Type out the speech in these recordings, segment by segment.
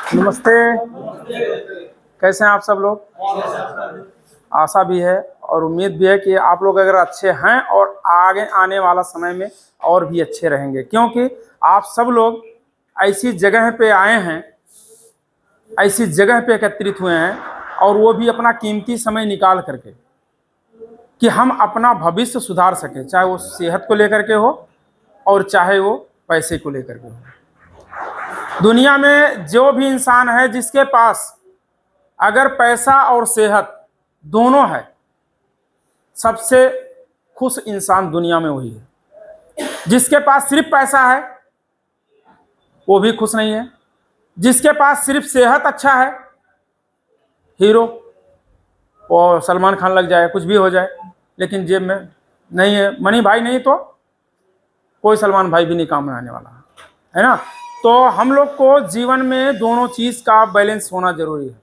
नमस्ते। कैसे हैं आप सब लोग? आशा भी है और उम्मीद भी है कि आप लोग अगर अच्छे हैं और आगे आने वाला समय में और भी अच्छे रहेंगे, क्योंकि आप सब लोग ऐसी जगह पे आए हैं, ऐसी जगह पे एकत्रित हुए हैं, और वो भी अपना कीमती समय निकाल करके कि हम अपना भविष्य सुधार सकें, चाहे वो सेहत को लेकर के हो और चाहे वो पैसे को लेकर के हो। दुनिया में जो भी इंसान है जिसके पास अगर पैसा और सेहत दोनों है, सबसे खुश इंसान दुनिया में वही है। जिसके पास सिर्फ पैसा है वो भी खुश नहीं है, जिसके पास सिर्फ सेहत अच्छा है, हीरो और सलमान खान लग जाए, कुछ भी हो जाए, लेकिन जेब में नहीं है, मनी भाई नहीं तो कोई सलमान भाई भी नहीं काम में आने वाला है ना। तो हम लोग को जीवन में दोनों चीज का बैलेंस होना जरूरी है।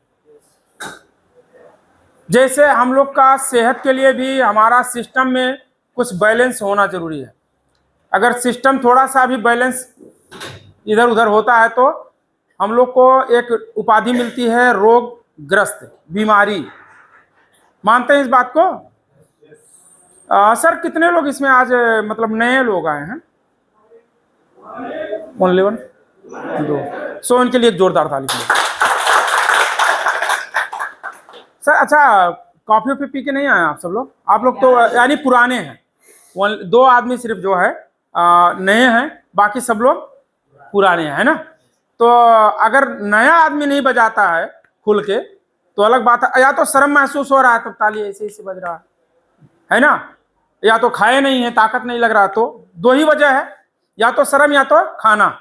जैसे हम लोग का सेहत के लिए भी हमारा सिस्टम में कुछ बैलेंस होना जरूरी है। अगर सिस्टम थोड़ा सा भी बैलेंस इधर उधर होता है तो हम लोग को एक उपाधि मिलती है, रोगग्रस्त, बीमारी। मानते हैं इस बात को? सर कितने लोग इसमें आज मतलब नए लोग आए हैं? ओनली वन, दो। सो इनके लिए एक जोरदार ताली के। सर अच्छा, कॉफी वॉफी पी के नहीं आए आप सब लोग? आप लोग तो यानी पुराने हैं। दो आदमी सिर्फ जो है नए हैं, बाकी सब लोग पुराने हैं, है ना। तो अगर नया आदमी नहीं बजाता है खुल के तो अलग बात है, या तो शर्म महसूस हो रहा है, तो ताली ऐसे ऐसे बज रहा है ना। या तो खाए नहीं है, ताकत नहीं लग रहा, तो दो ही वजह है, या तो शर्म या तो खाना।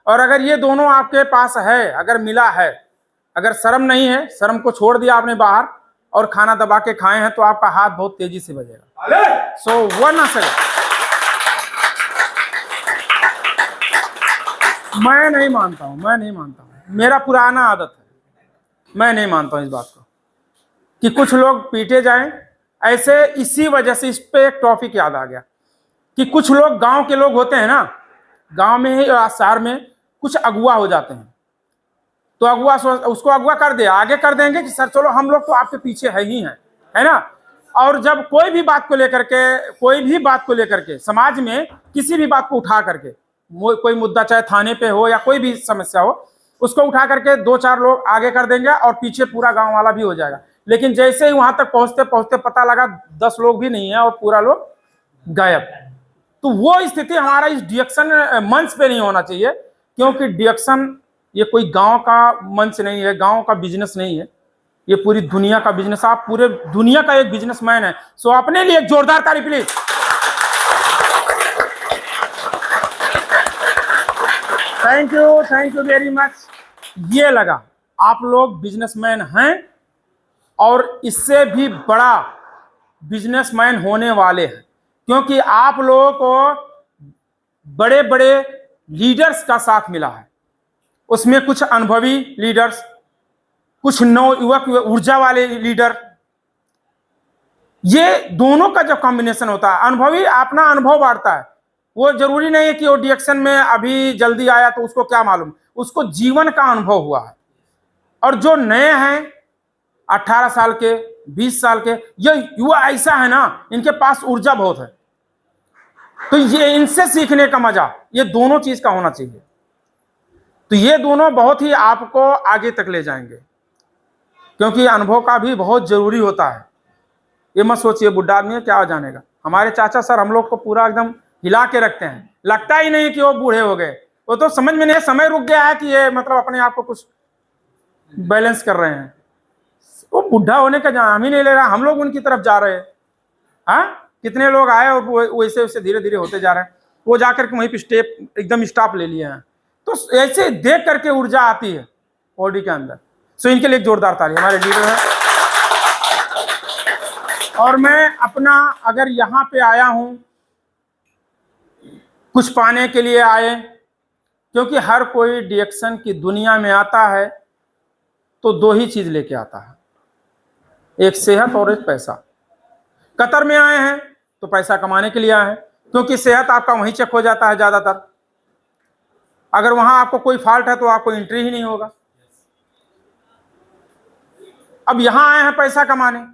और अगर ये दोनों आपके पास है, अगर मिला है, अगर शर्म नहीं है, शर्म को छोड़ दिया आपने बाहर और खाना दबा के खाए हैं, तो आपका हाथ बहुत तेजी से बजेगा। सो वो ना सही। मैं नहीं मानता हूं, मेरा पुराना आदत है, मैं नहीं मानता हूं इस बात को कि कुछ लोग पीटे जाएं ऐसे। इसी वजह से इस पे एक टॉपिक याद आ गया कि कुछ लोग, गांव के लोग होते हैं ना, गांव में ही शहर में कुछ अगुआ हो जाते हैं, तो अगुआ उसको अगुआ कर दे, आगे कर देंगे कि सर चलो हम लोग तो आपके पीछे है ना। और जब कोई भी बात को लेकर के समाज में किसी भी बात को उठा करके, कोई मुद्दा चाहे थाने पे हो या कोई भी समस्या हो, उसको उठा करके दो चार लोग आगे कर देंगे और पीछे पूरा गांव वाला भी हो जाएगा। लेकिन जैसे ही वहां तक पहुंचते पहुंचते पता लगा 10 लोग भी नहीं है और पूरा लोग गायब। तो वो स्थिति हमारा इस डिएक्शन मंच पे नहीं होना चाहिए, क्योंकि डिएक्शन ये कोई गांव का मंच नहीं है, गांव का बिजनेस नहीं है, ये पूरी दुनिया का बिजनेस। आप पूरे दुनिया का एक बिजनेसमैन है। सो अपने लिए एक जोरदार ताली please. Thank you very much. ये लगा आप लोग बिजनेसमैन हैं और इससे भी बड़ा बिजनेसमैन होने वाले हैं, क्योंकि आप लोगों को बड़े बड़े लीडर्स का साथ मिला है। उसमें कुछ अनुभवी लीडर्स, कुछ नवयुवक ऊर्जा वाले लीडर, ये दोनों का जब कॉम्बिनेशन होता है, अनुभवी अपना अनुभव बांटता है। वो जरूरी नहीं है कि वो डिएक्शन में अभी जल्दी आया तो उसको क्या मालूम, उसको जीवन का अनुभव हुआ है। और जो नए हैं 18 साल के, 20 साल के, ये युवा ऐसा है ना, इनके पास ऊर्जा बहुत है, तो ये इनसे सीखने का मजा, ये दोनों चीज का होना चाहिए। तो ये दोनों बहुत ही आपको आगे तक ले जाएंगे, क्योंकि अनुभव का भी बहुत जरूरी होता है। ये मत सोचिए बुढ़ा आदमी है क्या जानेगा। हमारे चाचा सर हम लोग को पूरा एकदम हिला के रखते हैं, लगता ही नहीं कि वो बूढ़े हो गए। वो तो समझ में नहीं, समय रुक गया है कि ये मतलब अपने आप को कुछ बैलेंस कर रहे हैं। वो बुढ़ा होने का नाम ही नहीं ले रहा, हम लोग उनकी तरफ जा रहे हैं। हाँ, कितने लोग आए और वैसे वैसे धीरे धीरे होते जा रहे हैं, वो जाकर के वहीं पे स्टेप एकदम स्टॉप ले लिए हैं। तो ऐसे देख करके ऊर्जा आती है बॉडी के अंदर। सो इनके लिए एक जोरदार ताली, हमारे लीडर हैं। और मैं अपना अगर यहाँ पे आया हूं कुछ पाने के लिए आए, क्योंकि हर कोई डिएक्शन की दुनिया में आता है तो दो ही चीज लेके आता है, एक सेहत और एक पैसा। कतर में आए हैं तो पैसा कमाने के लिए आए हैं, क्योंकि सेहत आपका वहीं चेक हो जाता है ज्यादातर। अगर वहां आपको कोई फॉल्ट है तो आपको एंट्री ही नहीं होगा। अब यहां आए हैं पैसा कमाने,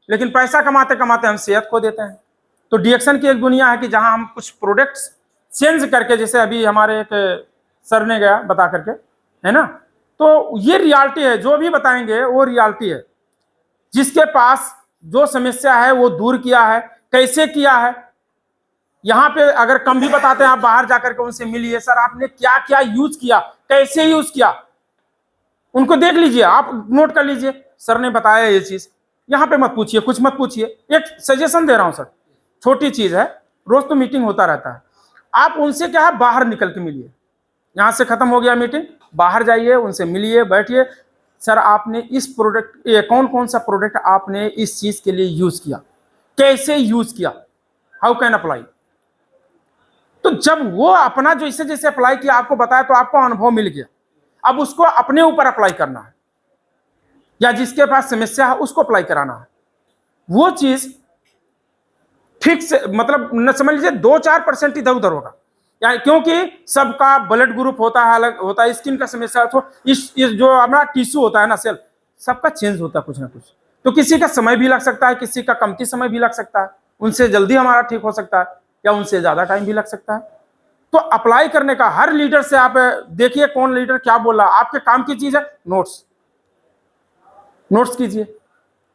लेकिन पैसा कमाते कमाते हम सेहत खो देते हैं। तो डीएक्शन की एक दुनिया है कि जहां हम कुछ प्रोडक्ट्स चेंज करके, जैसे अभी हमारे एक सर ने गया बता करके, है ना, तो ये रियलिटी है, जो भी बताएंगे वो रियलिटी है। जिसके पास जो समस्या है वो दूर किया है, कैसे किया है, यहां पे अगर कम भी बताते हैं, आप बाहर जाकर के उनसे मिलिए, सर आपने क्या क्या यूज किया, कैसे यूज किया, उनको देख लीजिए, आप नोट कर लीजिए, सर ने बताया ये चीज। यहां पे मत पूछिए, कुछ मत पूछिए, एक सजेशन दे रहा हूं सर, छोटी चीज है, रोज तो मीटिंग होता रहता है, आप उनसे क्या है बाहर निकल के मिलिए। यहां से खत्म हो गया मीटिंग, बाहर जाइए, उनसे मिलिए, बैठिए, सर आपने इस प्रोडक्ट, ये कौन कौन सा प्रोडक्ट आपने इस चीज के लिए यूज किया, कैसे यूज किया, हाउ कैन अप्लाई। तो जब वो अपना जो इसे जैसे अप्लाई किया आपको बताया, तो आपको अनुभव मिल गया, अब उसको अपने ऊपर अप्लाई करना है, या जिसके पास समस्या है उसको अप्लाई कराना है। वो चीज ठीक से, मतलब न समझ लीजिए 2-4% इधर उधर होगा, यानी क्योंकि सबका ब्लड ग्रुप होता है, अलग होता है, स्किन का समस्या, तो इस जो हमारा टिश्यू होता है ना, सेल, सबका चेंज होता है कुछ ना कुछ। तो किसी का समय भी लग सकता है, किसी का कमती समय भी लग सकता है, उनसे जल्दी हमारा ठीक हो सकता है, या उनसे ज्यादा टाइम भी लग सकता है। तो अप्लाई करने का हर लीडर से आप देखिए कौन लीडर क्या बोल रहा है, आपके काम की चीज है, नोट्स कीजिए,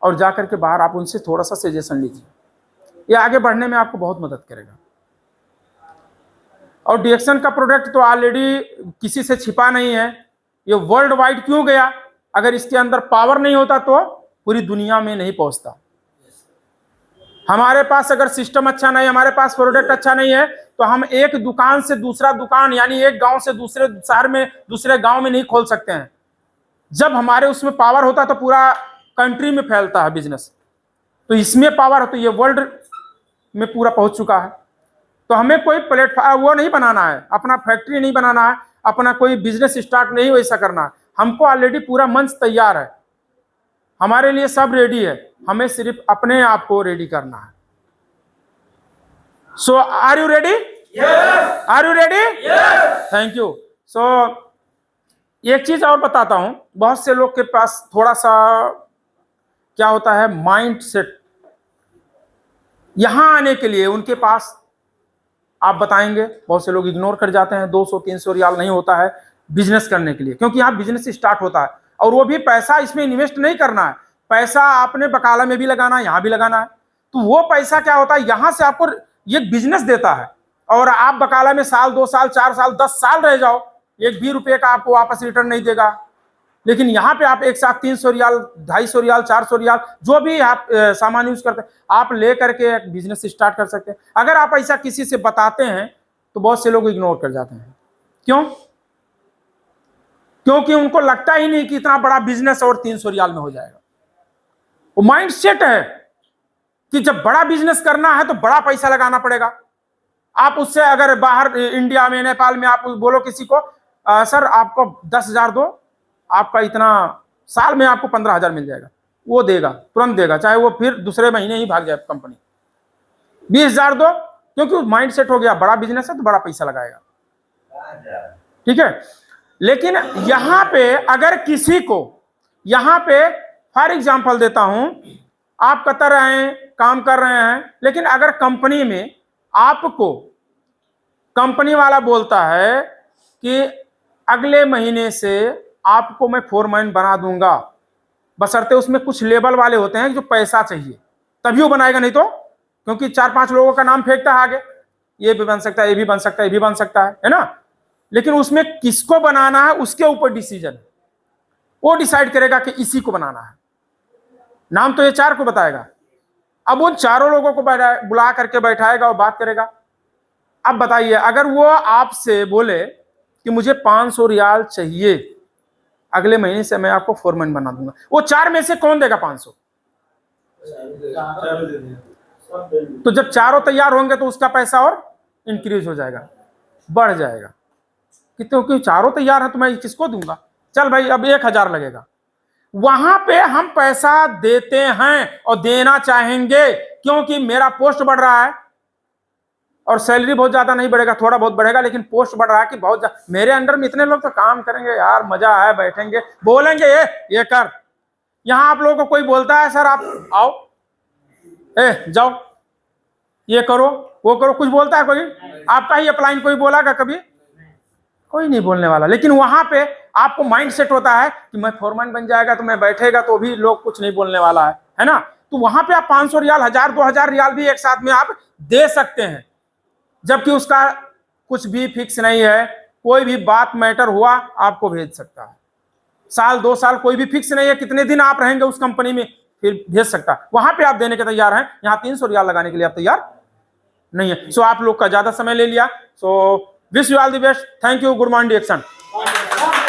और जाकर के बाहर आप उनसे थोड़ा सा सजेशन लीजिए, ये आगे बढ़ने में आपको बहुत मदद करेगा। और डीएक्शन का प्रोडक्ट तो ऑलरेडी किसी से छिपा नहीं है, ये वर्ल्ड वाइड क्यों गया, अगर इसके अंदर पावर नहीं होता तो पूरी दुनिया में नहीं पहुंचता। हमारे पास अगर सिस्टम अच्छा नहीं, हमारे पास प्रोडक्ट अच्छा नहीं है, तो हम एक दुकान से दूसरा दुकान, यानी एक गांव से दूसरे शहर में, दूसरे गांव में नहीं खोल सकते हैं। जब हमारे उसमें पावर होता है तो पूरा कंट्री में फैलता है बिजनेस, तो इसमें पावर हो, तो ये वर्ल्ड में पूरा पहुंच चुका है। तो हमें कोई प्लेटफॉर्म वो नहीं बनाना है, अपना फैक्ट्री नहीं बनाना है, अपना कोई बिजनेस स्टार्ट नहीं वैसा करना है, हमको ऑलरेडी पूरा मंच तैयार है, हमारे लिए सब रेडी है, हमें सिर्फ अपने आप को रेडी करना है। So are you ready? Are you ready? Thank you. So एक चीज और बताता हूं, बहुत से लोग के पास थोड़ा सा क्या होता है, माइंड सेट, यहां आने के लिए उनके पास आप बताएंगे, बहुत से लोग इग्नोर कर जाते हैं, 200-300 रियाल नहीं होता है बिजनेस करने के लिए, क्योंकि यहाँ बिजनेस स्टार्ट होता है, और वो भी पैसा इसमें इन्वेस्ट नहीं करना है, पैसा आपने बकाला में भी लगाना है, यहाँ भी लगाना है। तो वो पैसा क्या होता है, यहाँ से आपको ये बिजनेस देता है, और आप बकाला में साल 2 साल 4 साल 10 साल रह जाओ, एक भी रुपये का आपको वापस रिटर्न नहीं देगा। लेकिन यहाँ पे आप एक साथ 300 रियाल, 250 रियाल, 400 रियाल, जो भी आप सामान यूज करते हैं, आप ले करके एक बिजनेस स्टार्ट कर सकते हैं। अगर आप ऐसा किसी से बताते हैं तो बहुत से लोग इग्नोर कर जाते हैं। क्यों? क्योंकि उनको लगता ही नहीं कि इतना बड़ा बिजनेस और 300 रियाल में हो जाएगा। वो माइंड सेट है कि जब बड़ा बिजनेस करना है तो बड़ा पैसा लगाना पड़ेगा। आप उससे अगर बाहर इंडिया में, नेपाल में आप बोलो किसी को, सर आपको 10,000 दो, आपका इतना साल में आपको 15,000 मिल जाएगा, वो देगा, तुरंत देगा, चाहे वो फिर दूसरे महीने ही भाग जाए कंपनी। 20,000 दो, क्योंकि माइंड सेट हो गया बड़ा बिजनेस है तो बड़ा पैसा लगाएगा। ठीक है। लेकिन यहां पे अगर किसी को, यहां पे फॉर एग्जांपल देता हूं, आप कतर रहे हैं, काम कर रहे हैं, लेकिन अगर कंपनी में आपको कंपनी वाला बोलता है कि अगले महीने से आपको मैं फोरमैन बना दूंगा, बशर्ते उसमें कुछ लेवल वाले होते हैं जो पैसा चाहिए तभी वो बनाएगा, नहीं तो, क्योंकि 4-5 लोगों का नाम फेंकता है आगे, ये भी बन सकता है, ये भी बन सकता है, ये भी बन सकता है ना। लेकिन उसमें किसको बनाना है उसके ऊपर डिसीजन, वो डिसाइड करेगा कि इसी को बनाना है। नाम तो ये 4 को बताएगा, अब उन चारों लोगों को बुला करके बैठाएगा और बात करेगा। अब बताइए, अगर वो आपसे बोले कि मुझे 500 रियाल चाहिए, अगले महीने से मैं आपको फोरमैन बना दूंगा, वो 4 में से कौन देगा 500? तो जब चारों तैयार होंगे तो उसका पैसा और इंक्रीज हो जाएगा, बढ़ जाएगा, क्योंकि चारों तैयार है तो मैं किसको दूंगा, चल भाई अब 1,000 लगेगा। वहां पे हम पैसा देते हैं और देना चाहेंगे, क्योंकि मेरा पोस्ट बढ़ रहा है और सैलरी बहुत ज्यादा नहीं बढ़ेगा, थोड़ा बहुत बढ़ेगा, लेकिन पोस्ट बढ़ रहा है कि बहुत मेरे अंडर में इतने लोग तो काम करेंगे यार, मजा है, बैठेंगे, बोलेंगे ये कर, यहां आप लोगों को कोई बोलता है सर आप आओ, जाओ, ये करो, वो करो, कुछ बोलता है कोई? आपका ही अपलाइन कोई बोलागा कभी? कोई नहीं बोलने वाला। लेकिन वहां पे आपको माइंड सेट होता है कि मैं फोरमैन बन जाएगा तो मैं बैठेगा तो भी लोग कुछ नहीं बोलने वाला है ना? तो वहां पे आप 500 रियाल, 1000, 2000 रियाल भी एक साथ में आप दे सकते हैं, जबकि उसका कुछ भी फिक्स नहीं है। कोई भी बात मैटर हुआ आपको भेज सकता है, साल 2 साल कोई भी फिक्स नहीं है, कितने दिन आप रहेंगे उस कंपनी में, फिर भेज सकता है। वहां पे आप देने के तैयार हैं, यहां 300 रियाल लगाने के लिए आप तैयार नहीं है। सो आप लोग का ज्यादा समय ले लिया। So wish you all the best, thank you, good morning action.